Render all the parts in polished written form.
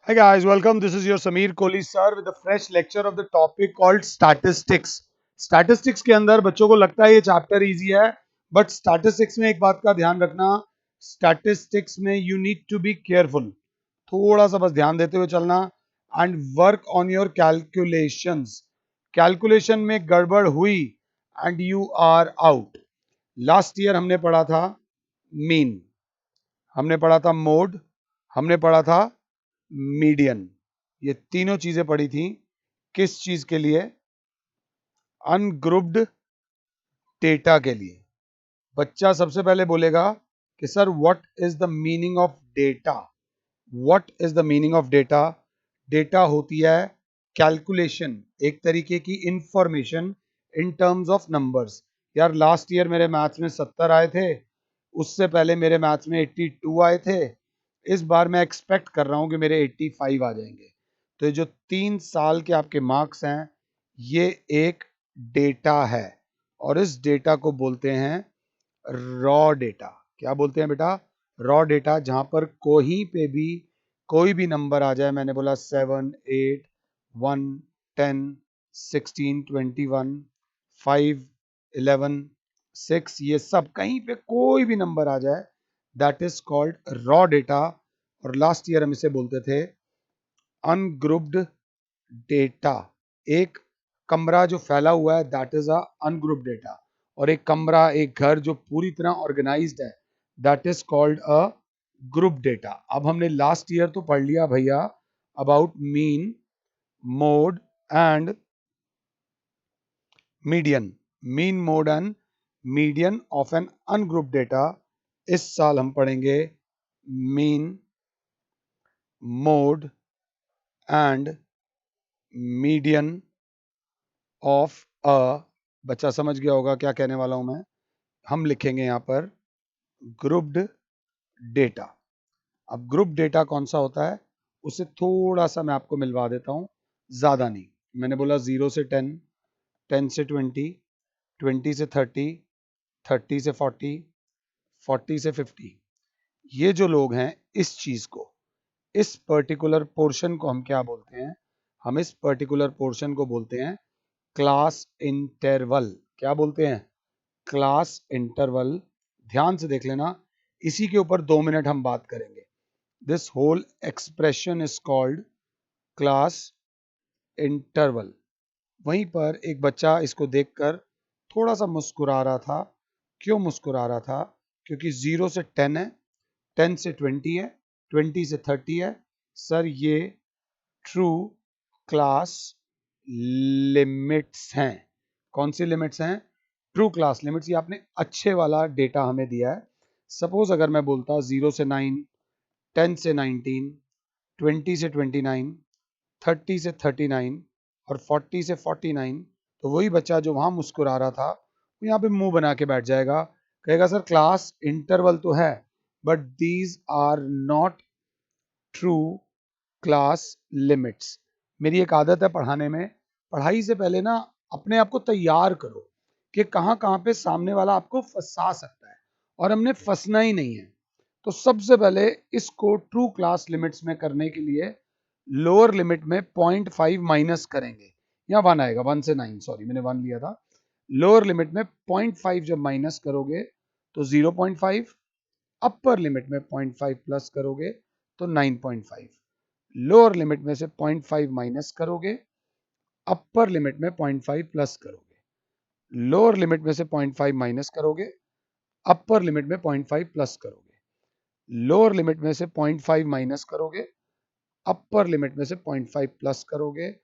Hi guys, welcome. This is your Sameer Kohli sir with a fresh lecture of the topic called statistics. Statistics के अंदर बच्चों को लगता है ये चैप्टर इजी है, बट स्टैटिस्टिक्स में एक बात का ध्यान रखना, स्टैटिस्टिक्स में you need to be careful. थोड़ा सा बस ध्यान देते हुए चलना and work on your calculations. Calculation में गड़बड़ हुई and you are out. Last year हमने पढ़ा था मीन, हमने पढ़ा था मोड, हमने पढ़ा था मीडियन. ये तीनों चीजें पढ़ी थी. किस चीज के लिए? अनग्रुप्ड डेटा के लिए. बच्चा सबसे पहले बोलेगा कि sir what is the meaning of data. What is the meaning of data? Data होती है कैलकुलेशन, एक तरीके की information in terms of numbers. यार लास्ट ईयर मेरे मैथ्स में 70 आए थे, उससे पहले मेरे मैथ्स में 82 आए थे. इस बार मैं एक्सपेक्ट कर रहा हूं कि मेरे 85 आ जाएंगे. तो ये जो 3 साल के आपके मार्क्स हैं, ये एक डेटा है और इस डेटा को बोलते हैं रॉ डेटा. क्या बोलते हैं बेटा? Raw data. जहां पर कहीं पे भी कोई भी नंबर आ जाए, मैंने बोला 7, 8, 1, 10, 16, 21, 5, 11, 6, ये सब कहीं पे कोई भी नंबर आ जाए, that is called raw data. और लास्ट ईयर हम इसे बोलते थे अनग्रुप्ड डेटा. एक कमरा जो फैला हुआ है, that is a ungrouped data. और एक कमरा, एक घर जो पूरी तरह ऑर्गेनाइज्ड है, that is called a group data. अब हमने लास्ट ईयर तो पढ़ लिया भैया about mean, mode and median. Mean, mode and median of an ungroup data. इस साल हम पढ़ेंगे mean, mode and median of a. बच्चा समझ गया होगा क्या कहने वाला हूं मैं. हम लिखेंगे यहां पर ग्रुप्ड डेटा. अब ग्रुप डेटा कौन सा होता है, उसे थोड़ा सा मैं आपको मिलवा देता हूं, ज्यादा नहीं. मैंने बोला 0 से 10, 10 से 20, 20 से 30, 30 से 40, 40 से 50. ये जो लोग हैं, इस चीज को, इस पर्टिकुलर पोर्शन को हम क्या बोलते हैं? हम इस पर्टिकुलर पोर्शन को बोलते हैं क्लास इंटरवल. क्या बोलते हैं? Class interval. ध्यान से देख लेना, इसी के ऊपर 2 मिनट हम बात करेंगे. This whole expression is called class interval. वहीं पर एक बच्चा इसको देखकर थोड़ा सा मुस्कुरा रहा था. क्यों मुस्कुरा रहा था? क्योंकि 0 से 10 है, 10 से 20 है, 20 से 30 है. सर ये ट्रू क्लास लिमिट्स हैं. कौन सी लिमिट्स हैं? True class limits. ये आपने अच्छे वाला डेटा हमें दिया है. सपोज अगर मैं बोलता 0 से 9, 10 से 19, 20 से 29, 30 से 39 और 40 से 49, तो वही बच्चा जो वहां मुस्कुरा रहा था, वो यहाँ पे मुंह बना के बैठ जाएगा, कहेगा सर क्लास इंटरवल तो है, but these are not true class limits. मेरी एक आदत है पढ़ाने में, पढ़ाई से पहले ना अपने आप को तैयार करो कि कहाँ कहाँ पे सामने वाला आपको फंसा सकता है, और हमने फंसना ही नहीं है. तो सबसे पहले इसको ट्रू क्लास लिमिट्स में करने के लिए लोअर लिमिट में 0.5 माइनस करेंगे. यहाँ 1 आएगा, 1 से 9, सॉरी मैंने 1 लिया था. लोअर लिमिट में 0.5 जब माइनस करोगे तो 0.5, अपर लिमिट में 0.5 प्लस करोगे तो 9.5. लोअर लिमिट में से 0.5 माइनस करोगे, अपर लिमिट में 0.5 प्लस करोगे. लोअर लिमिट में से 0.5 माइनस करोगे, अपर लिमिट में 0.5 प्लस करोगे. लोअर लिमिट में से 0.5 माइनस करोगे, अपर लिमिट में से 0.5 प्लस करोगे.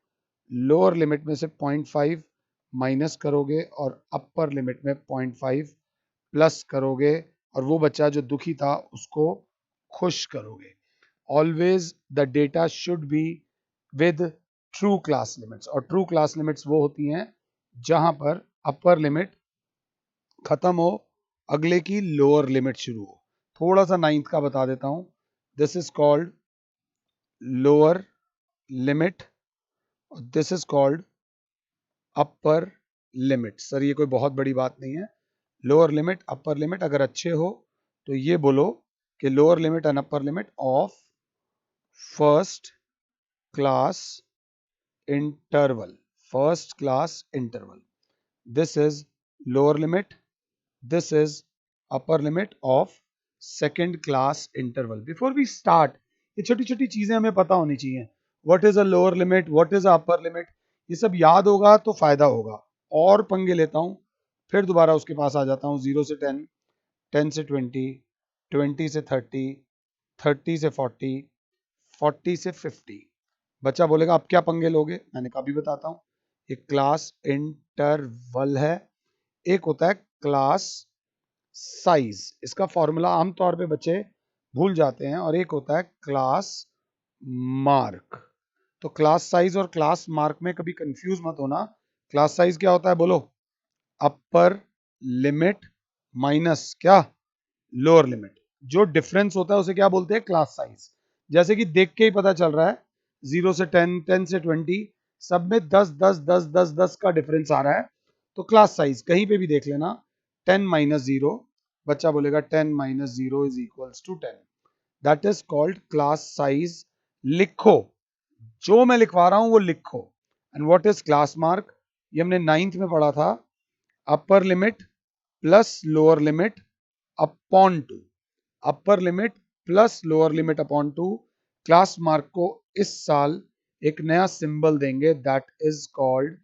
लोअर लिमिट में से 0.5 माइनस करोगे और अपर लिमिट में 0.5 प्लस करोगे. और वो बच्चा जो दुखी था उसको खुश करोगे. Always the data should be with true class limits. और ट्रू क्लास लिमिट्स वो होती हैं जहां पर अपर लिमिट खत्म हो, अगले की लोअर लिमिट शुरू हो. थोड़ा सा नाइन्थ का बता देता हूं. This is called lower limit, this is called upper limit. Sir ये कोई बहुत बड़ी बात नहीं है. लोअर लिमिट, अपर लिमिट अगर अच्छे हो तो ये बोलो कि lower limit and upper limit of first class interval, first class interval. This is lower limit, this is upper limit of second class interval. Before we start, ये छोटी छोटी चीजें हमें पता होनी चाहिए. What is a lower limit, what is a upper limit, ये सब याद होगा तो फायदा होगा. और पंगे लेता हूं, फिर दोबारा उसके पास आ जाता हूं. 0 से 10, 10 से 20, 20 से 30, 30 से 40, 40 से 50. बच्चा बोलेगा अब क्या पंगे लोगे, मैंने कहा भी बताता हूं. एक क्लास इंटरवल है, एक होता है क्लास साइज. इसका फॉर्मूला आमतौर पे बच्चे भूल जाते हैं. और एक होता है क्लास मार्क. तो क्लास साइज और क्लास मार्क में कभी कंफ्यूज मत होना. क्लास साइज क्या होता है बोलो? अपर लिमिट माइनस क्या? Lower limit. जो डिफरेंस होता है उसे क्या बोलते हैं? Class size. जैसे कि देख के ही पता चल रहा है 0 से 10, 10 से 20, सब में 10 10 10 10 10 का डिफरेंस आ रहा है. तो क्लास साइज कहीं पे भी देख लेना. 10 माइनस 0, बच्चा बोलेगा 10 minus 0 is equals to 10. That is called class size. लिखो, जो मैं लिखवा रहा हूं वो लिखो. And what is class mark? ये हमने 9th में पढ़ा था. Upper limit plus lower limit upon 2. Upper limit plus lower limit upon 2. Class mark को इस साल एक नया सिंबल देंगे, that is called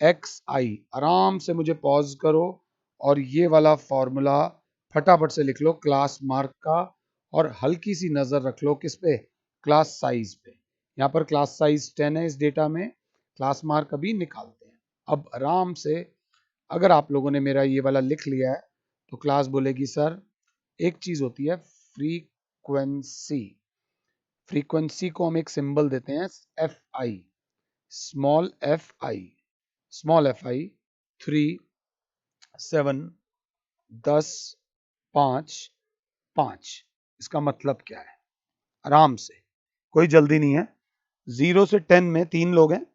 x i. आराम से मुझे पॉज करो और ये वाला फॉर्मूला फटाफट से लिख लो क्लास मार्क का. और हल्की सी नजर रख लो किस पे? क्लास साइज पे. यहाँ पर क्लास साइज 10 है इस डेटा में. क्लास मार्क अभी निकालते हैं. अब आराम से अगर आप लोगों ने मेरा ये वाला लिख लिया है तो क्लास बोलेगी सर एक चीज होती है फ्रीक्वेंसी. फ्रीक्वेंसी को हम एक सिंबल देते हैं F I, small F I. Small F I 3, 7, 10, 5, 5. इसका मतलब क्या है? आराम से, कोई जल्दी नहीं है. 0 से 10 में 3 लोग हैं,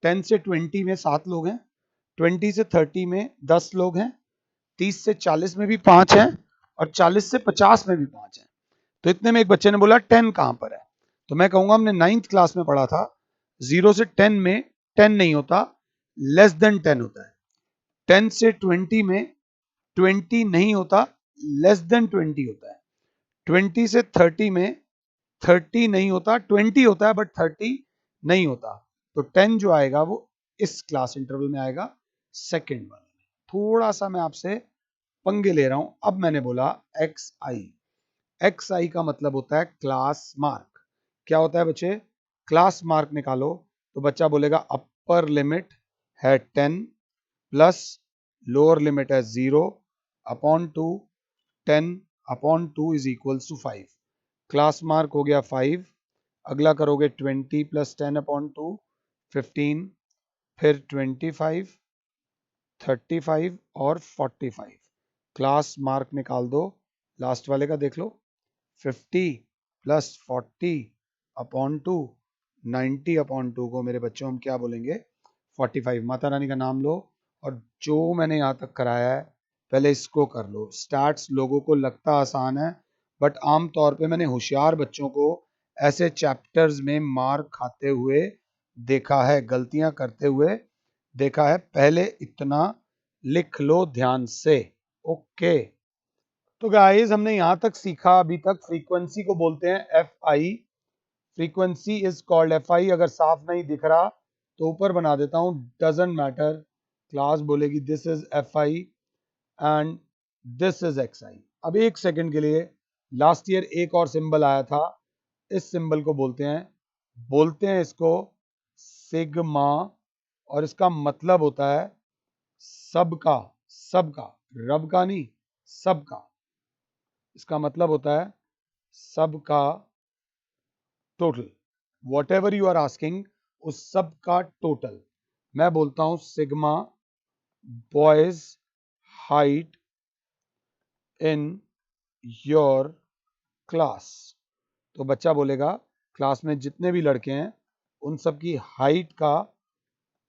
10 से 20 में 7 लोग हैं, 20 से 30 में 10 लोग हैं, 30 से 40 में भी 5 हैं, और 40 से 50 में भी 5 हैं. तो इतने में एक बच्चे ने बोला 10 कहां पर है? तो मैं कहूंगा हमने 9th क्लास में पढ़ा था 0 से 10 में 10 नहीं होता, लेस देन 10 होता है. 10 से 20 में 20 नहीं होता, लेस देन 20 होता है. 20 से 30 में 30 नहीं होता, 20 होता है बट 30 नहीं होता. तो 10 जो आएगा वो इस क्लास इंटरवल में आएगा, सेकेंड वाले में. थोड़ा सा मैं आपसे पंगे ले रहा हूं. अब मैंने बोला एक्स आई. एक्स आई का मतलब होता है क्लास मार्क. क्या होता है बच्चे? क्लास मार्क निकालो. तो बच्चा बोलेगा अपर लिमिट है 10 प्लस लोअर लिमिट है 0 upon 2. 10 upon 2 is equals to 5. Class mark हो गया 5. अगला करोगे 20 प्लस 10 अपॉन 2, 15. फिर 25, 35 और 45. क्लास मार्क निकाल दो. लास्ट वाले का देख लो. 50 प्लस 40 अपॉन 2, 90 अपॉन 2 को मेरे बच्चों हम क्या बोलेंगे? 45. माता रानी का नाम लो. और जो मैंने यहाँ तक कराया है पहले इसको कर लो. स्टैट्स लोगों को लगता आसान है, बट आमतौर पे मैंने होशियार बच्चों को ऐसे चैप्टर्स में मार खाते हुए देखा है, गलतियां करते हुए देखा है. पहले इतना लिख लो ध्यान से. ओके. तो गाइस हमने यहां तक सीखा अभी तक. फ्रीक्वेंसी को बोलते हैं F I. Frequency is called F I. अगर साफ नहीं दिख रहा तो ऊपर बना देता हूं, डजंट मैटर. क्लास बोलेगी this is F I and this is X I. अब एक सेकंड के लिए, लास्ट ईयर एक और सिंबल आया था, इस सिंबल को बोलते हैं इसको सिग्मा. और इसका मतलब होता है सबका. सबका, रब का नहीं, सबका. इसका मतलब होता है सबका total. Whatever you are asking, उस सब का टोटल. मैं बोलता हूं sigma boys height in your class. तो बच्चा बोलेगा क्लास में जितने भी लड़के हैं उन सब की हाइट का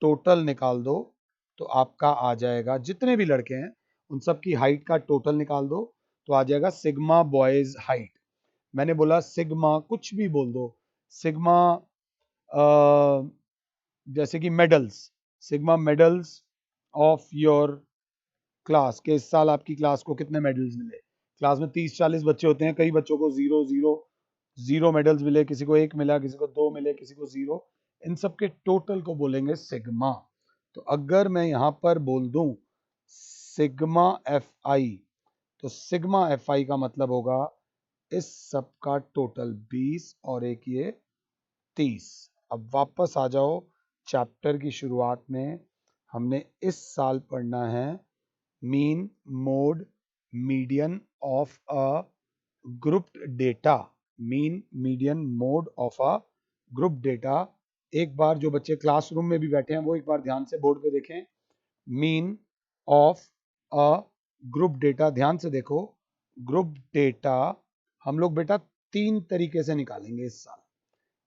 टोटल निकाल दो. तो आपका आ जाएगा, जितने भी लड़के हैं उन सब की हाइट का टोटल निकाल दो तो आ जाएगा सिग्मा बॉयज हाइट. मैंने बोला सिग्मा, कुछ भी बोल दो, सिग्मा जैसे कि medals, sigma medals of your class, के इस साल आपकी क्लास को कितने मेडल्स मिले। क्लास में 30-40 बच्चे होते हैं, कई बच्चों को 0 मेडल्स मिले, किसी को 1 मिला, किसी को 2 मिले, किसी को 0। इन सब के टोटल को बोलेंगे सिग्मा। तो अगर मैं यहाँ पर बोल दूं सिग्मा एफ आई, तो सिग्मा एफ आई का मतलब होगा इस सब का टोटल 20 और एक ये 30। अब वापस आ जाओ चैप्टर की शुरुआत में, हमने इस साल पढ़ना है mean, mode, median of a grouped data. Mean, median, mode of a group data. एक बार जो बच्चे क्लासरूम में भी बैठे हैं वो एक बार ध्यान से बोर्ड पे देखें। Mean of a group data, ध्यान से देखो, ग्रुप डेटा हम लोग बेटा 3 तरीके से निकालेंगे इस साल।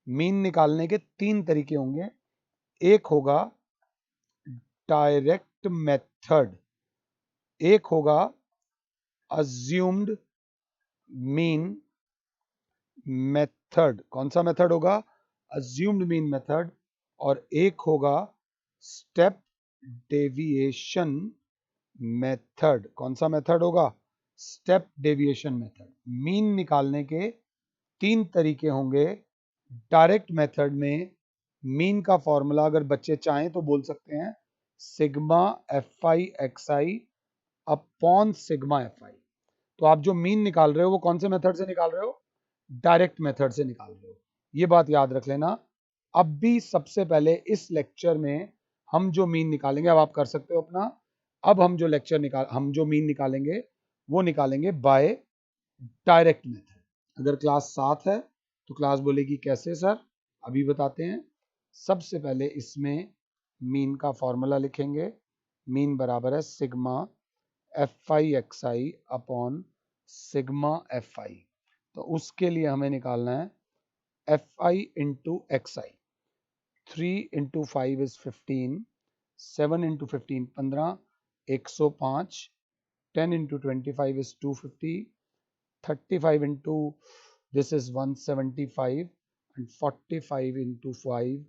मीन निकालने के 3 तरीके होंगे। एक होगा डायरेक्ट मेथड, एक होगा अज्यूम्ड मीन मेथड। कौन सा मेथड होगा? Assumed mean method. और एक होगा स्टेप डेविएशन मेथड। कौन सा मेथड होगा? Step deviation method. मीन निकालने के 3 तरीके होंगे। डायरेक्ट मेथड में मीन का फॉर्मूला अगर बच्चे चाहें तो बोल सकते हैं sigma f i x I upon sigma f आई। तो आप जो मीन निकाल रहे हो वो कौन से मेथड से निकाल रहे हो? डायरेक्ट मेथड से निकाल रहे हो। ये बात याद रख लेना। अब भी सबसे पहले इस लेक्चर में हम जो मीन निकालेंगे, अब आप कर सकते हो अपना, अब हम जो मीन निकालेंगे वो निकालेंगे बाय डायरेक्ट मेथड। अगर क्लास 7 है तो क्लास बोलेगी कैसे सर, अभी बताते हैं। सबसे पहले इसमें मीन का फॉर्मूला लिखेंगे। मीन बराबर है sigma f i x I upon sigma f आई। तो उसके लिए हमें निकालना है F I into X I. 3 into 5 is 15, 7 into 15 15, 105, 10 into 25 is 250, 35 into this is 175 and 45 into 5,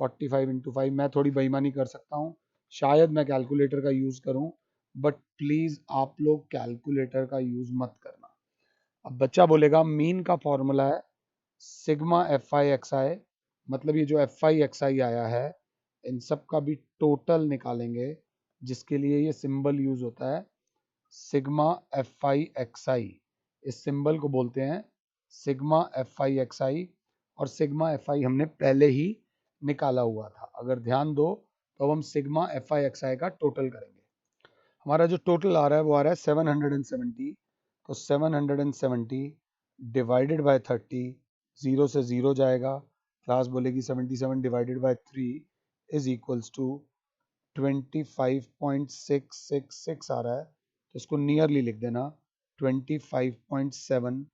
45 into 5। मैं थोड़ी बेईमानी कर सकता हूँ, शायद मैं कैलकुलेटर का यूज करूँ, बट प्लीज आप लोग कैलकुलेटर का यूज मत करना। अब बच्चा बोलेगा मीन का फॉर्मूला है सिग्मा एफ आई एक्स आई, मतलब ये जो एफ आई एक्स आई आया है इन सब का भी टोटल निकालेंगे, जिसके लिए ये सिंबल यूज होता है सिग्मा एफ आई एक्स आई। इस सिंबल को बोलते हैं सिग्मा एफ आई एक्स आई, और सिग्मा एफ आई हमने पहले ही निकाला हुआ था। अगर ध्यान दो तो अब हम सिग्मा एफ आई एक्स आई का टोटल करेंगे। हमारा जो टोटल आ रहा है वो आ रहा है 770। तो 770 डिवाइडेड बाय 30, 0 से 0 जाएगा, क्लास बोलेगी 77 divided by 3 is equals to 25.666 आ रहा है। तो इसको नियरली लिख देना, 25.7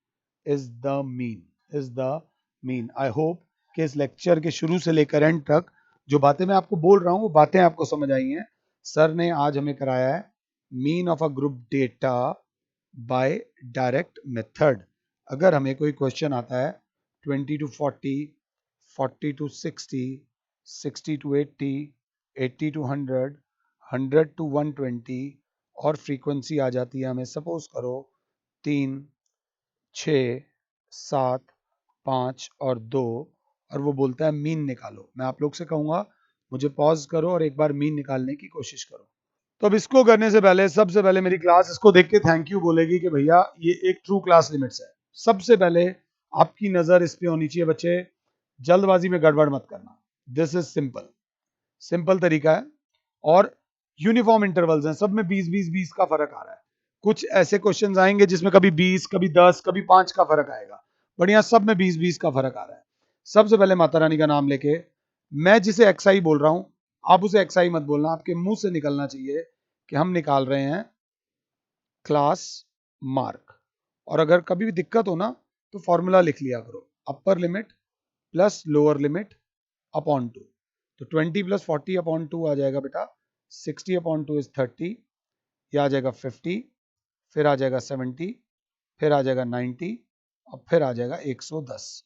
is the mean, is the mean. I hope कि इस लेक्चर के शुरू से लेकर एंड तक जो बातें मैं आपको बोल रहा हूँ वो बातें आपको समझ आई हैं। सर ने आज हमें कराया है mean of a group data bye direct method. अगर हमें कोई क्वेश्चन आता है 20 to 40, 40 to 60, 60 to 80, 80 to 100, 100 to 120 और फ्रीक्वेंसी आ जाती है हमें सपोज करो 3, 6, 7, 5 और 2, और वो बोलता है मीन निकालो। मैं आप लोग से कहूंगा मुझे पॉज करो और एक बार मीन निकालने की कोशिश करो। तो अब इसको करने से पहले सबसे पहले मेरी क्लास इसको देख के थैंक यू बोलेगी कि भैया ये एक ट्रू क्लास लिमिट्स है। सबसे पहले आपकी नजर इस पे होनी चाहिए बच्चे, जल्दबाजी में गड़बड़ मत करना। दिस इज सिंपल, सिंपल तरीका है और यूनिफॉर्म इंटरवल्स हैं, सब में 20-20-20 का फर्क आ रहा है। कुछ ऐसे क्वेश्चंस आएंगे जिसमें कभी 20, कभी 10, कभी 5 का फर्क आएगा, बट यहाँ सब में 20-20 का फर्क आ रहा है। सबसे पहले माता रानी का नाम लेके, मैं जिसे एक्सआई बोल रहा हूं आप उसे एक्सआई मत बोलना, आपके मुंह से निकलना चाहिए कि हम निकाल रहे हैं क्लास मार्क। और अगर कभी भी दिक्कत हो ना तो फॉर्मूला लिख लिया करो, अपर limit plus lower limit upon 2। तो 20 प्लस 40 अपॉन 2 आ जाएगा बेटा 60 अपॉन 2 इज 30, यह आ जाएगा 50, फिर आ जाएगा 70, फिर आ जाएगा 90 और फिर आ जाएगा 110।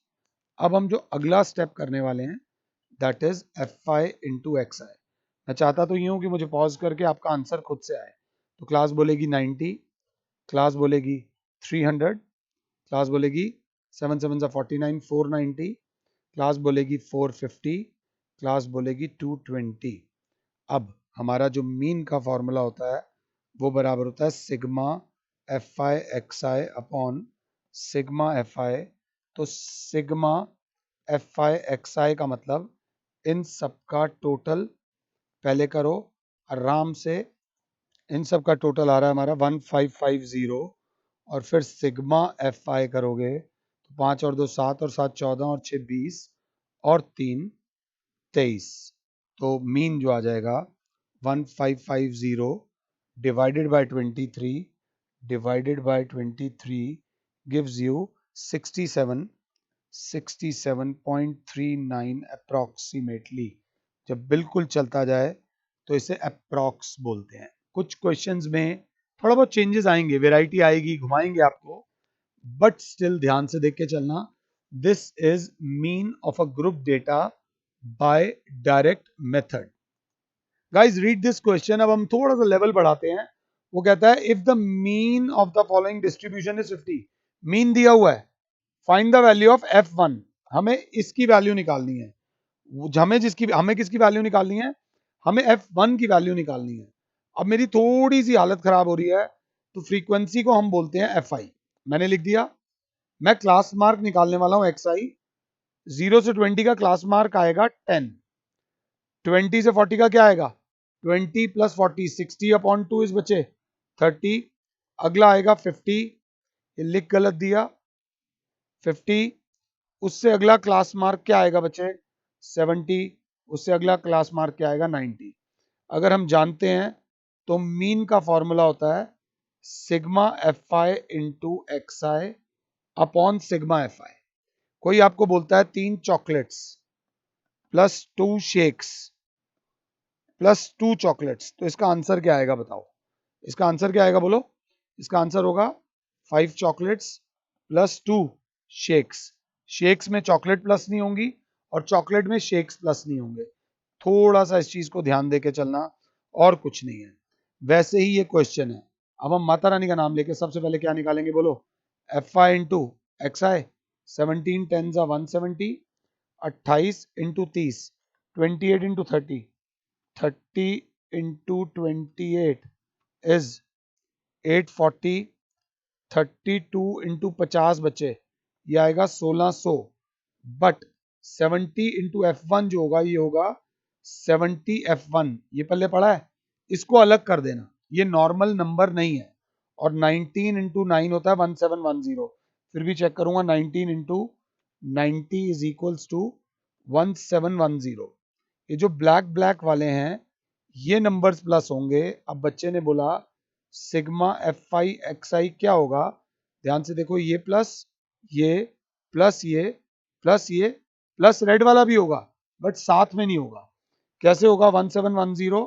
अब हम जो अगला स्टेप करने वाले हैं that is F I into X I. मैं चाहता तो यूं कि मुझे पॉज करके आपका आंसर खुद से आए। तो क्लास बोलेगी 90, क्लास बोलेगी 300, क्लास बोलेगी 7 7 49, 490, क्लास बोलेगी 450, क्लास बोलेगी 220। अब हमारा जो मीन का फॉर्मूला होता है वो बराबर होता है sigma f i x I upon sigma f आई। तो सिग्मा एफ आई एक्स आई का मतलब इन सब का टोटल पहले करो आराम से, इन सब का टोटल आ रहा है हमारा 1550 और फिर सिग्मा एफ आई करोगे तो 5 और 2 7 और 7 14 और 6 20 और 3 23। तो मीन जो आ जाएगा 1550 divided by 23 divided by 23 gives you 67.39 approximately. जब बिल्कुल चलता जाए तो इसे अप्रोक्स बोलते हैं। कुछ क्वेश्चंस में थोड़ा बहुत चेंजेस आएंगे, वेराइटी आएगी, घुमाएंगे आपको, बट स्टिल ध्यान से देख के चलना। This is mean of a group data bye direct method. Guys read this question. अब हम थोड़ा सा लेवल बढ़ाते हैं। वो कहता है if the mean of the following distribution is 50, mean दिया हुआ है, find the value of f1। हमें इसकी वैल्यू निकालनी है। हमें किसकी वैल्यू निकालनी है? हमें f1 की वैल्यू निकालनी है। अब मेरी थोड़ी सी हालत खराब हो रही है, तो फ्रीक्वेंसी को हम बोलते हैं fi। मैंने लिख दिया। मैं क्लास मार्क निकालने वाला हूं xi। 0 से 20 का क्लास मार्क आएगा 10, 20 से 40 का क्या आएगा 20 प्लस 40, 60 अपॉन 2 इस बचे 30। अगला आएगा 50, ये लिख गलत दिया 50। उससे अगला क्लास मार्क क्या आएगा बच्चे 70। उससे अगला क्लास मार्क क्या आएगा 90। अगर हम जानते हैं तो मीन का फॉर्मूला होता है sigma f I into X I upon sigma f आई। कोई आपको बोलता है 3 chocolates plus 2 shakes plus 2 chocolates, तो इसका आंसर क्या आएगा बताओ? इसका आंसर क्या आएगा बोलो? इसका आंसर होगा 5 चॉकलेट्स प्लस 2 शेक्स। शेक्स में चॉकलेट प्लस नहीं होंगी और चॉकलेट में शेक्स प्लस नहीं होंगे। थोड़ा सा इस चीज को ध्यान देके चलना, और कुछ नहीं है। वैसे ही ये क्वेश्चन है। अब हम माता रानी का नाम लेके सबसे पहले क्या निकालेंगे बोलो? F I into X I. 17 10 170, 28 into 30, 28 into 30, 30 into 28 is 840, 32 into 50 बचे, ये आएगा 1600। बट 70 इंटू F1 जो होगा ये होगा 70 F1। ये पहले पढ़ा है, इसको अलग कर देना, ये नॉर्मल नंबर नहीं है। और 19 इंटू 9 होता है 1710। फिर भी चेक करूंगा 19 इंटू 90 इज इक्वल्स टू 1710। ये जो ब्लैक ब्लैक वाले हैं ये नंबर्स प्लस होंगे। अब बच्चे ने बोला सिग्मा एफ आई एक्स आई क्या होगा? ध्यान से देखो, ये प्लस ये प्लस ये प्लस ये प्लस रेड वाला भी होगा बट साथ में नहीं होगा। कैसे होगा? 1710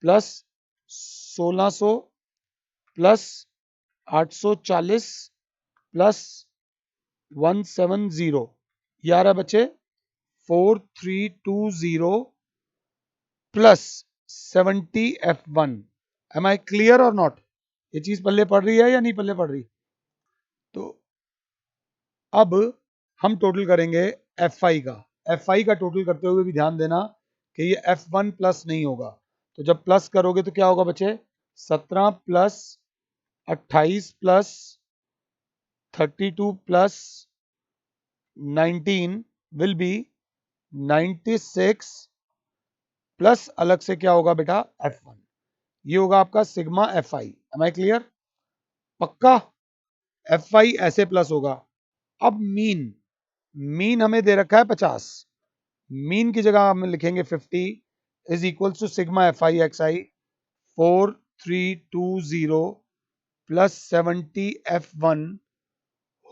प्लस 1600 प्लस 840 प्लस 170, ये आ रहा बच्चे 4320 plus 70 F1। Am I clear or not? ये चीज पल्ले पड़ रही है या नहीं पल्ले पड़ रही? तो अब हम टोटल करेंगे Fi का। Fi का टोटल करते हुए भी ध्यान देना कि ये F1 प्लस नहीं होगा। तो जब प्लस करोगे तो क्या होगा बच्चे? 17 plus 28 plus 32 plus 19 will be 96 plus अलग से क्या होगा बेटा? F1। ये होगा आपका सिग्मा Fi। Am I clear? पक्का? Fi ऐसे प्लस होगा। अब मीन हमें दे रखा है 50। मीन की जगह हम लिखेंगे 50 is equal to sigma f i x i 4320 plus 70 F1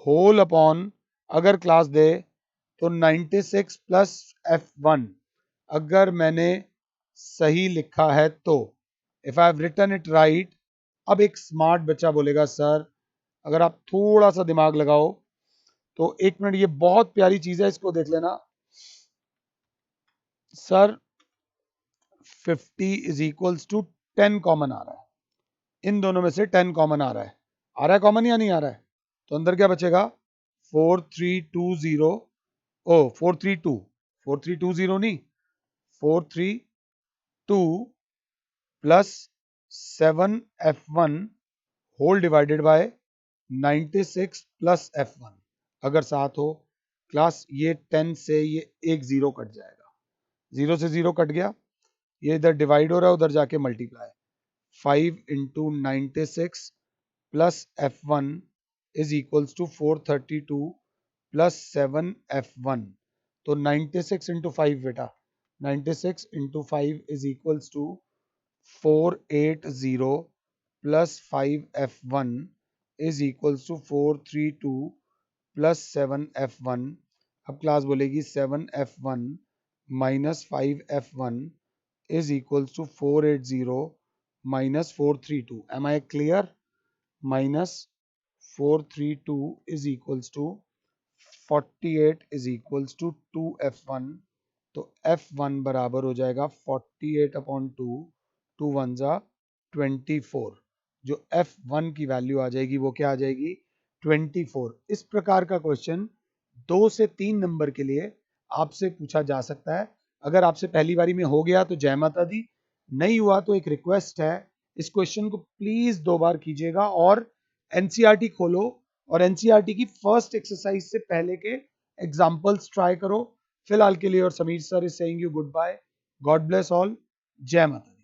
whole upon, अगर क्लास दे तो 96 प्लस F1। अगर मैंने सही लिखा है तो, if I have written it right. अब एक स्मार्ट बच्चा बोलेगा सर अगर आप थोड़ा सा दिमाग लगाओ तो, एक मिनट, ये बहुत प्यारी चीज है, इसको देख लेना। Sir 50 is equals to 10 common आ रहा है, इन दोनों में से 10 कॉमन आ रहा है कॉमन या नहीं आ रहा है? तो अंदर क्या बचेगा 4320 4320 नहीं 432 plus 7f1 whole divided by 96 plus f1। अगर साथ हो क्लास ये 10 से ये एक जीरो कट जाएगा, जीरो से जीरो कट गया, ये इधर डिवाइड हो रहा है उधर जाके multiply 5 into 96 plus f1 is equals to 432 plus 7f1। तो 96 इंटू 5 बेटा 96 into 5 is equals to 480 plus 5f1 is equals to 432 plus 7f1। अब क्लास बोलेगी 7f1 minus 5f1 is equals to 480 minus 432। Am I clear? Minus 432 is equals to 48 is equals to 2f1। तो f1 बराबर हो जाएगा 48 upon 2, 2 one जा 24। जो f1 की value आ जाएगी वो क्या आ जाएगी 24। इस प्रकार का क्वेश्चन 2 से 3 नंबर के लिए आपसे पूछा जा सकता है। अगर आपसे पहली बारी में हो गया तो जय माता दी, नहीं हुआ तो एक रिक्वेस्ट है, इस क्वेश्चन को प्लीज 2 बार कीजिएगा और एनसीईआरटी खोलो और एनसीईआरटी की फर्स्ट एक्सरसाइज से पहले के एग्जाम्पल्स ट्राई करो। फिलहाल के लिए और Sameer sir is saying you good bye, God bless all, जय माता।